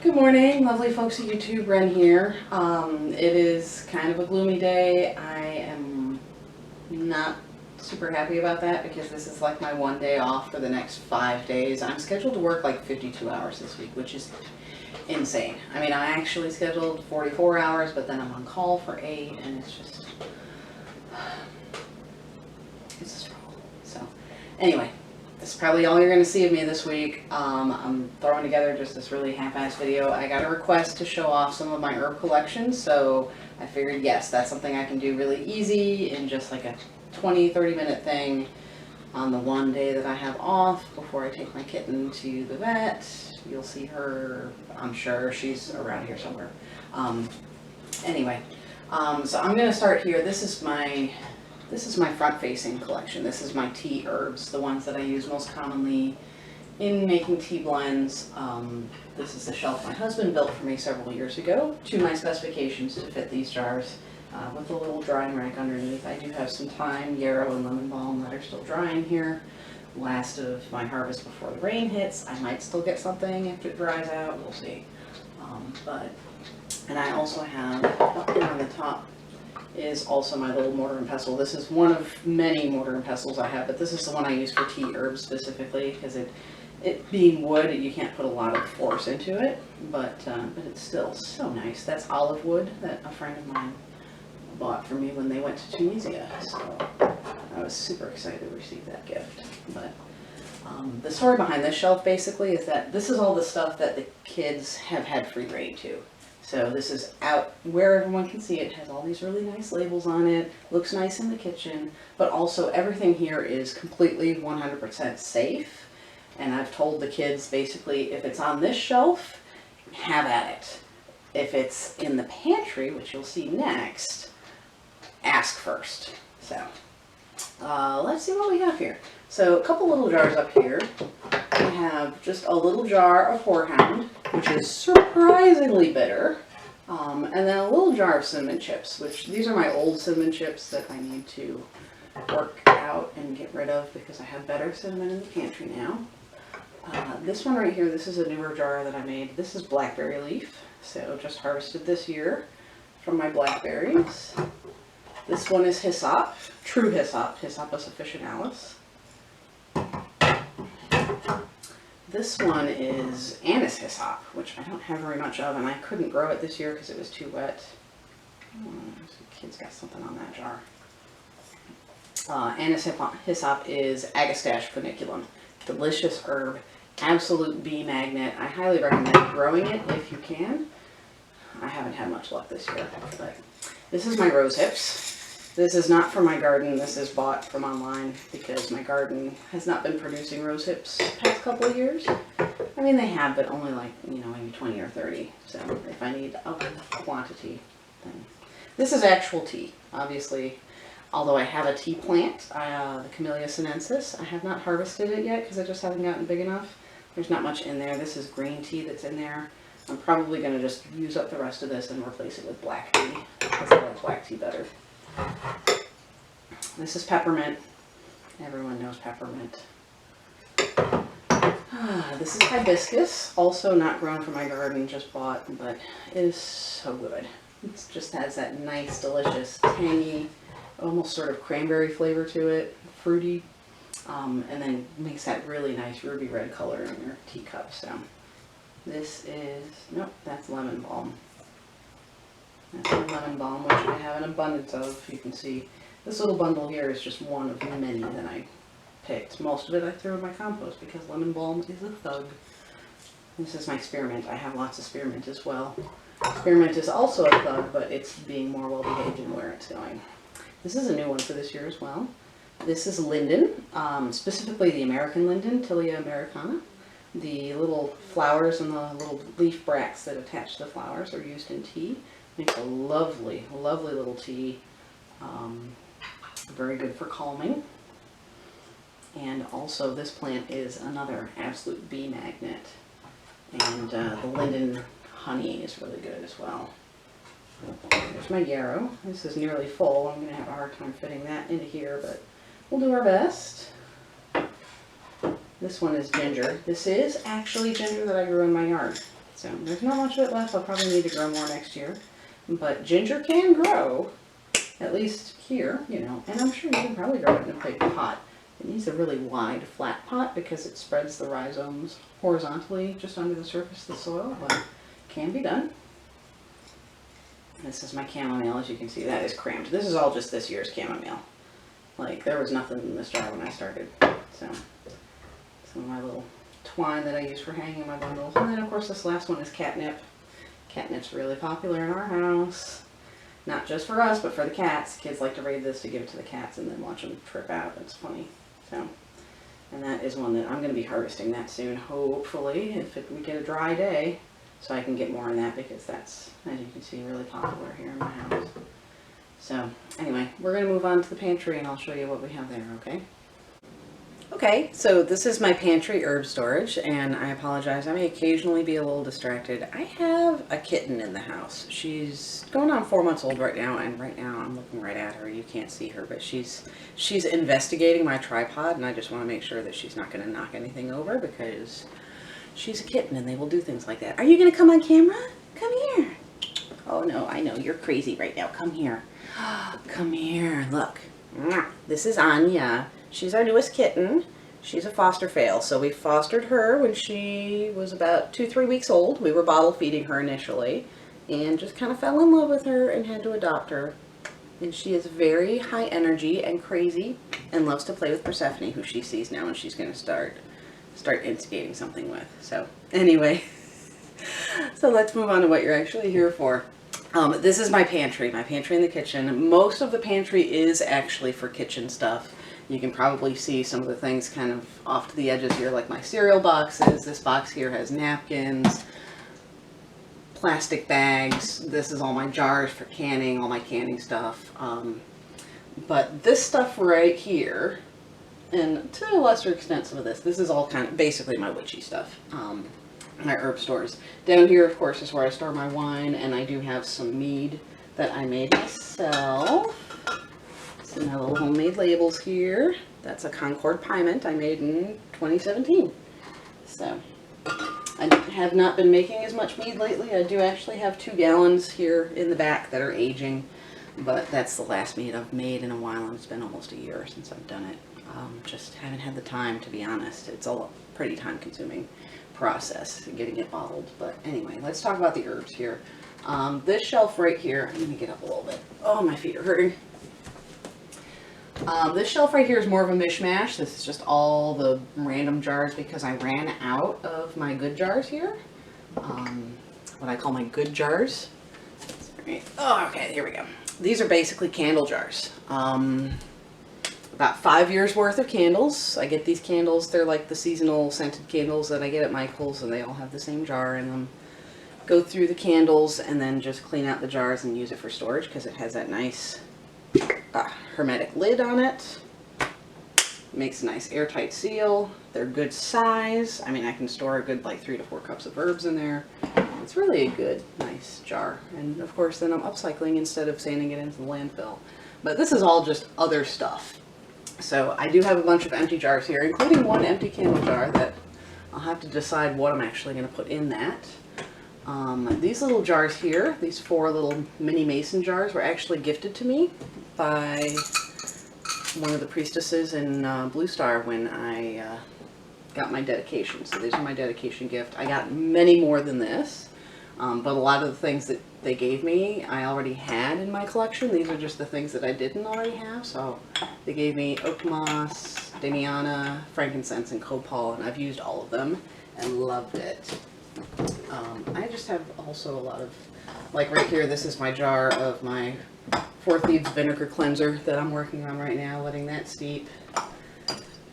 Good morning, lovely folks at YouTube. Ren here. It is kind of a gloomy day. I am not super happy about that because this is like my one day off for the next 5 days. I'm scheduled to work like 52 hours this week, which is insane. I mean, I actually scheduled 44 hours, but then I'm on call for 8, and it's just, it's a struggle. So, anyway. This is probably all you're going to see of me this week. I'm throwing together just this really half-assed video. I got a request to show off some of my herb collection, so I figured, yes, that's something I can do really easy in just like a 20-30 minute thing on the one day that I have off before I take my kitten to the vet. You'll see her, I'm sure she's around here somewhere. Anyway, so I'm going to start here. This is my front-facing collection. This is my tea herbs, the ones that I use most commonly in making tea blends. This is the shelf my husband built for me several years ago to my specifications to fit these jars with a little drying rack underneath. I do have some thyme, yarrow, and lemon balm that are still drying here. Last of my harvest before the rain hits. I might still get something if it dries out. We'll see. And I also have, up here on the top, is also my little mortar and pestle. This is one of many mortar and pestles I have, but this is the one I use for tea herbs specifically because it being wood, you can't put a lot of force into it, but it's still so nice. That's olive wood that a friend of mine bought for me when they went to Tunisia, so I was super excited to receive that gift. But the story behind this shelf basically is that this is all the stuff that the kids have had free reign to. So this is out where everyone can see it. Has all these really nice labels on it. Looks nice in the kitchen, but also everything here is completely 100% safe. And I've told the kids basically, if it's on this shelf, have at it. If it's in the pantry, which you'll see next, ask first. So let's see what we have here. So a couple little jars up here. We have just a little jar of horehound, which is surprisingly bitter, and then a little jar of cinnamon chips, which these are my old cinnamon chips that I need to work out and get rid of because I have better cinnamon in the pantry now. This one right here, this is a newer jar that I made. This is blackberry leaf, so just harvested this year from my blackberries. This one is hyssop, true hyssop, Hyssopus officinalis. This one is anise hyssop, which I don't have very much of, and I couldn't grow it this year because it was too wet. The kids got something on that jar. Anise hyssop is Agastache funiculum. Delicious herb, absolute bee magnet. I highly recommend growing it if you can. I haven't had much luck this year, but this is my rose hips. This is not from my garden. This is bought from online because my garden has not been producing rose hips the past couple of years. I mean, they have, but only like, maybe 20 or 30. So if I need a quantity, then this is actual tea. Obviously, although I have a tea plant, the Camellia sinensis, I have not harvested it yet because I just haven't gotten big enough. There's not much in there. This is green tea that's in there. I'm probably going to just use up the rest of this and replace it with black tea because I like black tea better. This is peppermint. Everyone knows peppermint. This is hibiscus, also not grown from my garden, just bought, but it is so good. It just has that nice, delicious, tangy, almost sort of cranberry flavor to it, fruity, and then makes that really nice ruby red color in your teacup. So this is, nope, that's lemon balm. That's my lemon balm, which I have an abundance of. You can see this little bundle here is just one of many that I picked. Most of it I threw in my compost because lemon balm is a thug. This is my spearmint. I have lots of spearmint as well. Spearmint is also a thug, but it's being more well behaved in where it's going. This is a new one for this year as well. This is linden, specifically the American linden, Tilia americana. The little flowers and the little leaf bracts that attach to the flowers are used in tea. Makes a lovely, lovely little tea. Very good for calming. And also this plant is another absolute bee magnet. And the linden honey is really good as well. There's my yarrow. This is nearly full. I'm going to have a hard time fitting that into here, but we'll do our best. This one is ginger. This is actually ginger that I grew in my yard. So there's not much of it left. I'll probably need to grow more next year. But ginger can grow, at least here, you know, and I'm sure you can probably grow it in a big pot. It needs a really wide, flat pot because it spreads the rhizomes horizontally just under the surface of the soil, but it can be done. This is my chamomile. As you can see, that is cramped. This is all just this year's chamomile. Like, there was nothing in this jar when I started. So, some of my little twine that I use for hanging my bundles. And then, of course, this last one is catnip. Catnip's really popular in our house. Not just for us, but for the cats. Kids like to raid this to give it to the cats and then watch them trip out. It's funny. So, and that is one that I'm going to be harvesting that soon, hopefully, if we get a dry day, so I can get more in that, because that's, as you can see, really popular here in my house. So, anyway, we're going to move on to the pantry and I'll show you what we have there, okay? Okay, so this is my pantry herb storage, and I apologize, I may occasionally be a little distracted. I have a kitten in the house. She's going on 4 months old right now, and right now I'm looking right at her. You can't see her, but she's investigating my tripod, and I just want to make sure that she's not going to knock anything over, because she's a kitten and they will do things like that. Are you going to come on camera? Come here. Oh no, I know, you're crazy right now. Come here. Come here, look. This is Anya. She's our newest kitten. She's a foster fail. So we fostered her when she was about 2-3 weeks old. We were bottle feeding her initially and just kind of fell in love with her and had to adopt her. And she is very high energy and crazy and loves to play with Persephone, who she sees now and she's going to start instigating something with. So anyway, so let's move on to what you're actually here for. This is my pantry in the kitchen. Most of the pantry is actually for kitchen stuff. You can probably see some of the things kind of off to the edges here, like my cereal boxes. This box here has napkins, plastic bags. This is all my jars for canning, all my canning stuff. But this stuff right here, and to a lesser extent some of this is all kind of basically my witchy stuff. My herb stores. Down here, of course, is where I store my wine, and I do have some mead that I made myself. So my little homemade labels here. That's a Concord Piment I made in 2017. So I have not been making as much mead lately. I do actually have 2 gallons here in the back that are aging, but that's the last mead I've made in a while, and it's been almost a year since I've done it. Just haven't had the time, to be honest. It's a pretty time-consuming process getting it bottled. But anyway, let's talk about the herbs here. This shelf right here, let me get up a little bit. Oh, my feet are hurting. This shelf right here is more of a mishmash. This is just all the random jars because I ran out of my good jars here. What I call my good jars. Oh, okay, here we go. These are basically candle jars. About 5 years worth of candles. I get these candles, they're like the seasonal scented candles that I get at Michael's, and they all have the same jar in them. Go through the candles and then just clean out the jars and use it for storage because it has that nice hermetic lid on it. Makes a nice airtight seal. They're good size. I mean, I can store a good like 3 to 4 cups of herbs in there. It's really a good, nice jar. And of course then I'm upcycling instead of sending it into the landfill. But this is all just other stuff. So I do have a bunch of empty jars here, including one empty candle jar that I'll have to decide what I'm actually going to put in that. These little jars here, these 4 little mini mason jars, were actually gifted to me by one of the priestesses in Blue Star when I got my dedication. So these are my dedication gift. I got many more than this, but a lot of the things that they gave me I already had in my collection. These are just the things that I didn't already have. So they gave me oak moss, damiana, frankincense, and copal, and I've used all of them and loved it. I just have also a lot of, like right here, this is my jar of my 4 Thieves vinegar cleanser that I'm working on right now, letting that steep.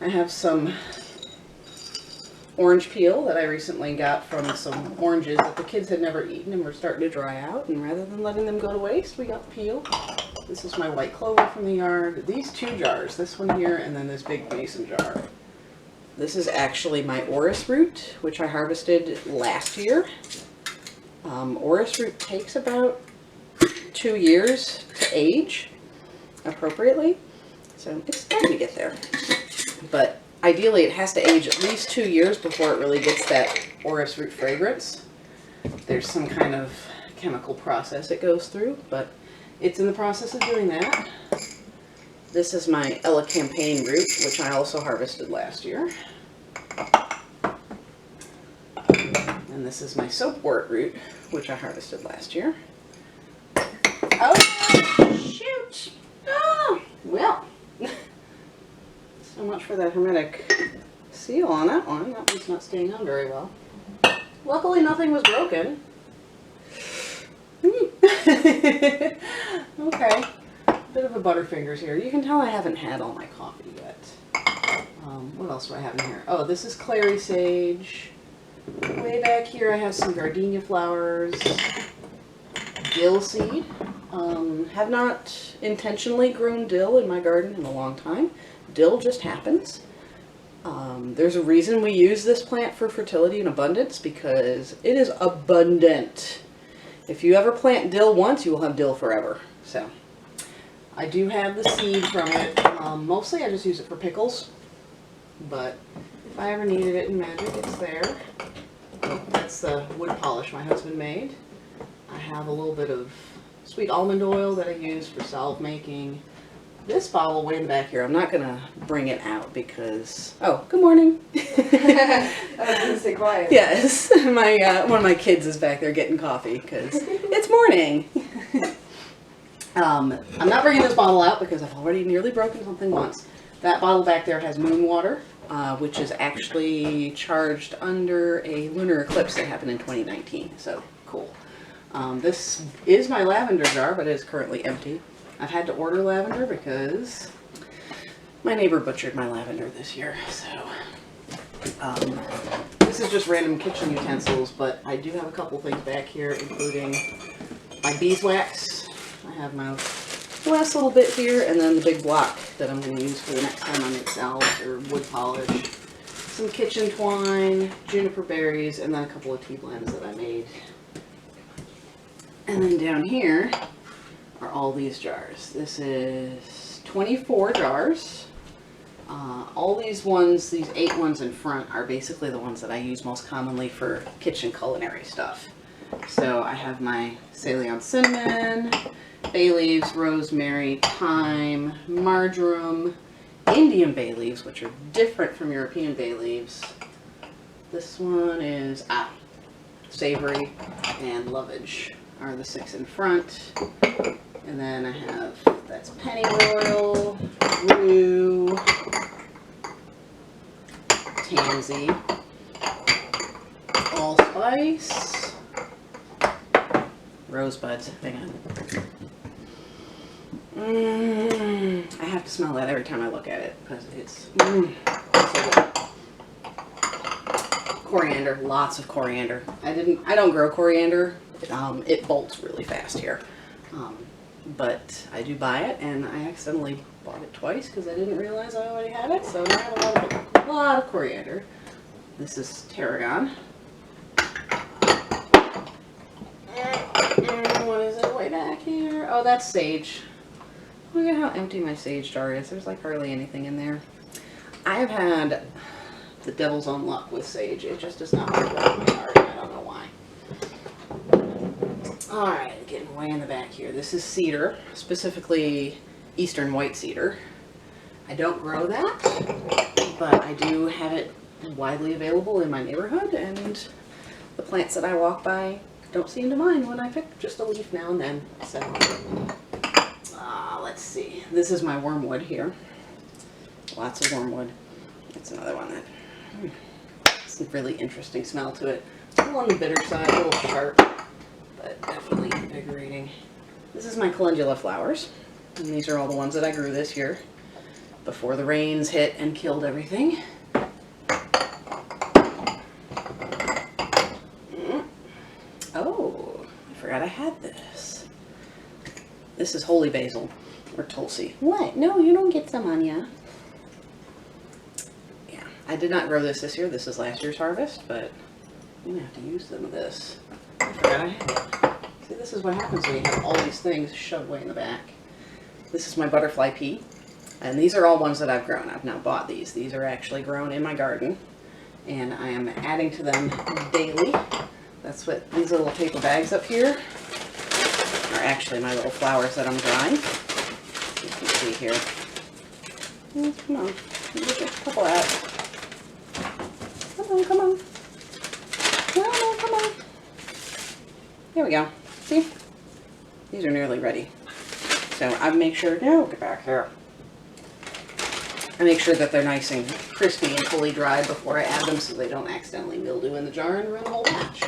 I have some orange peel that I recently got from some oranges that the kids had never eaten and were starting to dry out, and rather than letting them go to waste, we got the peel. This is my white clover from the yard. These 2 jars, this one here and then this big mason jar. This is actually my orris root, which I harvested last year. Orris root takes about 2 years to age appropriately, so it's starting to get there. But ideally it has to age at least 2 years before it really gets that orris root fragrance. there's some kind of chemical process it goes through, but it's in the process of doing that. This is my Ella Campaign root, which I also harvested last year. And this is my soapwort root, which I harvested last year. Oh, shoot! Oh, well. So much for that hermetic seal on that one. That one's not staying on very well. Luckily, nothing was broken. Okay. Bit of a butterfingers here. You can tell I haven't had all my coffee yet. What else do I have in here? Oh, this is clary sage. Way back here I have some gardenia flowers. Dill seed. Have not intentionally grown dill in my garden in a long time. Dill just happens. There's a reason we use this plant for fertility and abundance, because it is abundant. If you ever plant dill once, you will have dill forever. So I do have the seed from it. Mostly I just use it for pickles, but if I ever needed it in magic, it's there. That's the wood polish my husband made. I have a little bit of sweet almond oil that I use for salve making. This bottle way in the back here, I'm not going to bring it out because... Oh, good morning. I was going to stay quiet. Yes, one of my kids is back there getting coffee because it's morning. I'm not bringing this bottle out because I've already nearly broken something once. That bottle back there has moon water, which is actually charged under a lunar eclipse that happened in 2019. So, cool. This is my lavender jar, but it is currently empty. I've had to order lavender because my neighbor butchered my lavender this year, so this is just random kitchen utensils, but I do have a couple things back here, including my beeswax. I have my last little bit here, and then the big block that I'm going to use for the next time I make salves or wood polish. Some kitchen twine, juniper berries, and then a couple of tea blends that I made. And then down here are all these jars. This is 24 jars. All these ones, these 8 ones in front, are basically the ones that I use most commonly for kitchen culinary stuff. So I have my Ceylon cinnamon, bay leaves, rosemary, thyme, marjoram, Indian bay leaves, which are different from European bay leaves. This one is savory, and lovage are the 6 in front. And then I have, that's pennyroyal, rue, tansy, allspice, rosebuds. Hang on. I have to smell that every time I look at it because it's so good. Coriander, lots of coriander. I don't grow coriander. It bolts really fast here. But I do buy it, and I accidentally bought it twice because I didn't realize I already had it. So now I have a lot of coriander. This is tarragon. What is it way back here? Oh, that's sage. Look at how empty my sage jar is. There's like hardly anything in there. I have had the devil's own luck with sage. It just does not work well in my garden. I don't know why. Alright, getting way in the back here. This is cedar, specifically eastern white cedar. I don't grow that, but I do have it widely available in my neighborhood, and the plants that I walk by don't seem to mind when I pick just a leaf now and then. So, let's see. This is my wormwood here. Lots of wormwood. That's another one that has a really interesting smell to it. A little on the bitter side, a little sharp, but definitely invigorating. This is my calendula flowers, and these are all the ones that I grew this year before the rains hit and killed everything. Oh, I forgot I had this. This is holy basil, or tulsi. What? No, you don't get some on ya. Yeah, I did not grow this year. This is last year's harvest, but I'm gonna have to use some of this. I forgot I had it. See, this is what happens when you have all these things shoved way in the back. This is my butterfly pea, and these are all ones that I've grown. I've now bought these. These are actually grown in my garden, and I am adding to them daily. That's what these little paper bags up here are actually my little flowers that I'm drying. You can see here. Come on, get a couple out. Come on, come on. Come on. There we go. See? These are nearly ready. So I make sure, no, get back here. I make sure that they're nice and crispy and fully dried before I add them so they don't accidentally mildew in the jar and ruin the whole batch.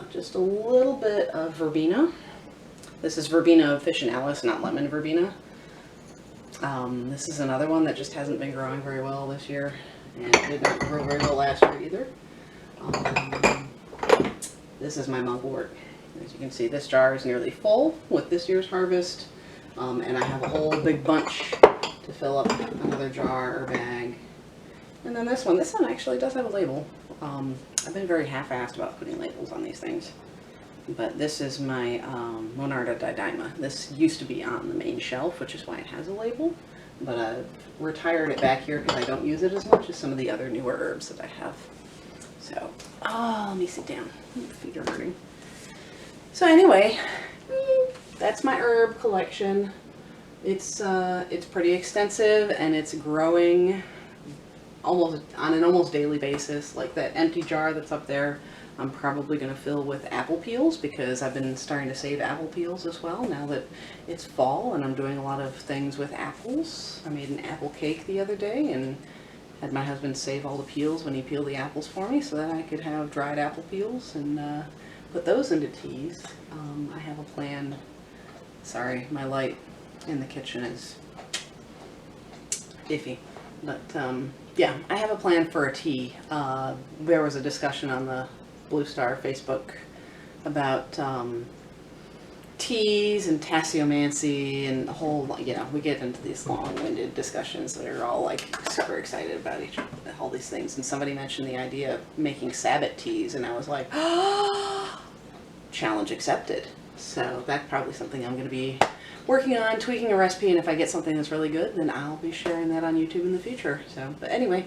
Just a little bit of verbena. This is verbena officinalis, not lemon verbena. This is another one that just hasn't been growing very well this year, and it did not grow very well last year either. This is my mugwort. As you can see, this jar is nearly full with this year's harvest, and I have a whole big bunch to fill up another jar or bag. And then this one actually does have a label. I've been very half-assed about putting labels on these things. But this is my Monarda didyma. This used to be on the main shelf, which is why it has a label. But I've retired it back here because I don't use it as much as some of the other newer herbs that I have. So, let me sit down. My feet are hurting. So anyway, that's my herb collection. It's pretty extensive and it's growing almost on an almost daily basis. Like that empty jar that's up there, I'm probably going to fill with apple peels because I've been starting to save apple peels as well now that it's fall and I'm doing a lot of things with apples. I made an apple cake the other day and had my husband save all the peels when he peeled the apples for me so that I could have dried apple peels and put those into teas. I have a plan. Sorry, my light in the kitchen is iffy, but yeah, I have a plan for a tea. There was a discussion on the Blue Star Facebook about teas and tasseomancy and the whole, you know, we get into these long-winded discussions that are all like super excited about all these things, and somebody mentioned the idea of making Sabbath teas and I was like, challenge accepted. So that's probably something I'm going to be working on, tweaking a recipe, and if I get something that's really good, then I'll be sharing that on YouTube in the future. So, but anyway,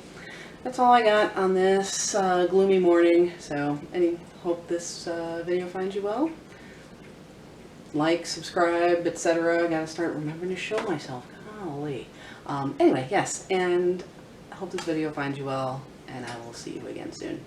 that's all I got on this gloomy morning. So, hope this video finds you well. Like, subscribe, etc. I gotta start remembering to show myself. Golly. Anyway, yes, and I hope this video finds you well, and I will see you again soon.